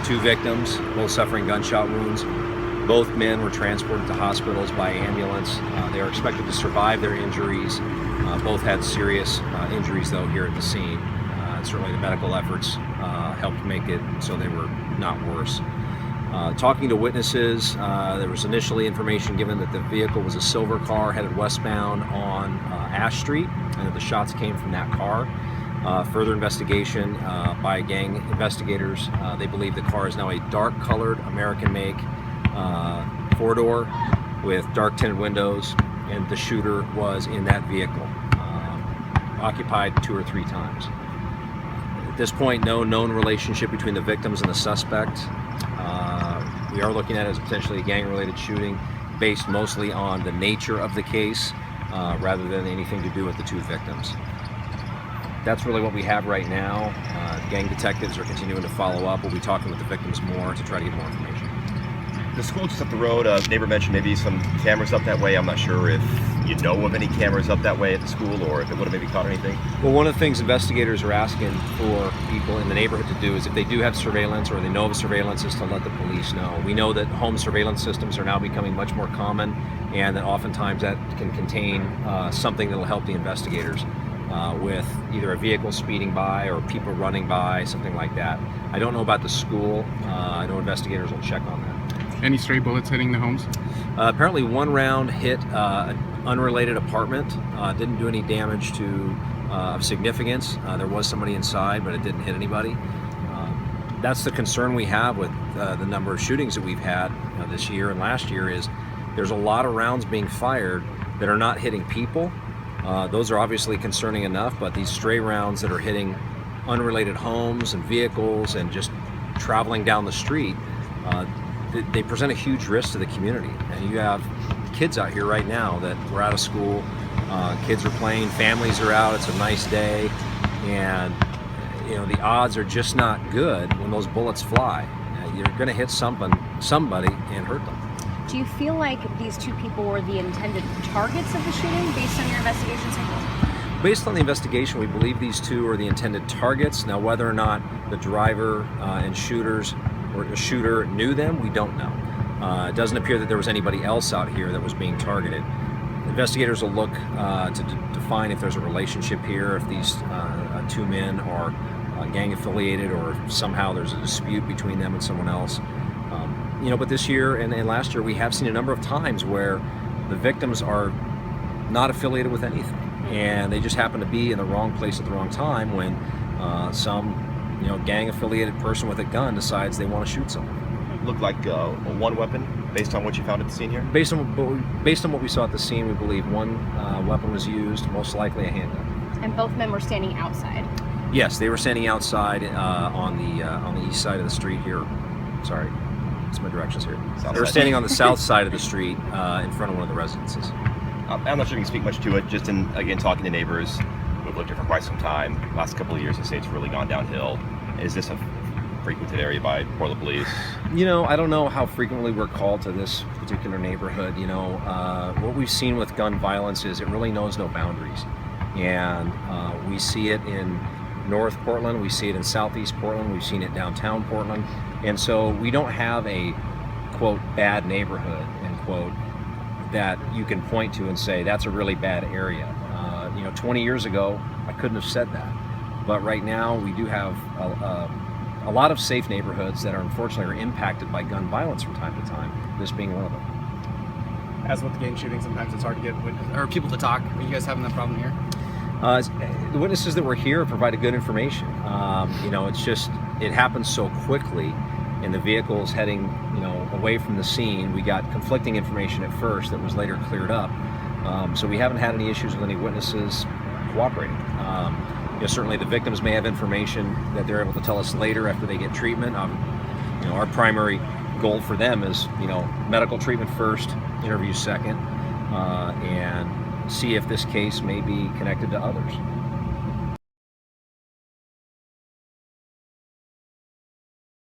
two victims, both suffering gunshot wounds. Both men were transported to hospitals by ambulance. They are expected to survive their injuries. Both had serious injuries, though, here at the scene. Certainly the medical efforts helped make it so they were not worse. Talking to witnesses, there was initially information given that the vehicle was a silver car headed westbound on Ash Street, and that the shots came from that car. Further investigation by gang investigators, they believe the car is now a dark-colored American make, four-door with dark tinted windows, and the shooter was in that vehicle, occupied 2 or 3 times. At this point, no known relationship between the victims and the suspect. We are looking at it as potentially a gang-related shooting based mostly on the nature of the case rather than anything to do with the 2 victims. That's really what we have right now. Gang detectives are continuing to follow up. We'll be talking with the victims more to try to get more information. The school just up the road, a neighbor mentioned maybe some cameras up that way. I'm not sure if you know of any cameras up that way at the school or if it would have maybe caught anything. Well, one of the things investigators are asking for people in the neighborhood to do is if they do have surveillance or they know of surveillance is to let the police know. We know that home surveillance systems are now becoming much more common, and that oftentimes that can contain something that will help the investigators with either a vehicle speeding by or people running by, something like that. I don't know about the school. I know investigators will check on that. Any stray bullets hitting the homes? Apparently one round hit an unrelated apartment. Didn't do any damage of significance. There was somebody inside, but it didn't hit anybody. That's the concern we have with the number of shootings that we've had this year and last year is there's a lot of rounds being fired that are not hitting people. Those are obviously concerning enough, but these stray rounds that are hitting unrelated homes and vehicles and just traveling down the street, they present a huge risk to the community. And you have kids out here right now that we're out of school, kids are playing, families are out, it's a nice day, and the odds are just not good when those bullets fly. You're going to hit somebody and hurt them. Do you feel like these 2 people were the intended targets of the shooting based on your investigation so far? Based on the investigation, we believe these 2 are the intended targets. Now, whether or not the driver and shooters or the shooter knew them, we don't know. It doesn't appear that there was anybody else out here that was being targeted. Investigators will look to define if there's a relationship here, if these 2 men are gang affiliated or somehow there's a dispute between them and someone else. But this year and last year we have seen a number of times where the victims are not affiliated with anything, and they just happen to be in the wrong place at the wrong time when some gang-affiliated person with a gun decides they want to shoot someone. Looked like one weapon based on what you found at the scene here? Based on what we saw at the scene, we believe one weapon was used, most likely a handgun. And both men were standing outside? Yes, they were standing outside on the east side of the street here. Sorry, it's my directions here. They were standing on the south side of the street in front of one of the residences. I'm not sure you can speak much to it, just in, again, talking to neighbors who've lived here for quite some time. Last couple of years, the state's really gone downhill. Is this a frequented area by Portland police? I don't know how frequently we're called to this particular neighborhood. What we've seen with gun violence is it really knows no boundaries. And we see it in North Portland, we see it in Southeast Portland, we've seen it downtown Portland. And so we don't have a, quote, bad neighborhood, end quote, that you can point to and say that's a really bad area. 20 years ago, I couldn't have said that. But right now, we do have a lot of safe neighborhoods that are unfortunately are impacted by gun violence from time to time, this being one of them. As with the gang shooting, sometimes it's hard to get people to talk. Are you guys having that problem here? The witnesses that were here provided good information. It happens so quickly, and the vehicle is heading, away from the scene. We got conflicting information at first that was later cleared up. So we haven't had any issues with any witnesses cooperating. Certainly the victims may have information that they're able to tell us later after they get treatment. Our primary goal for them is, medical treatment first, interview second, and see if this case may be connected to others.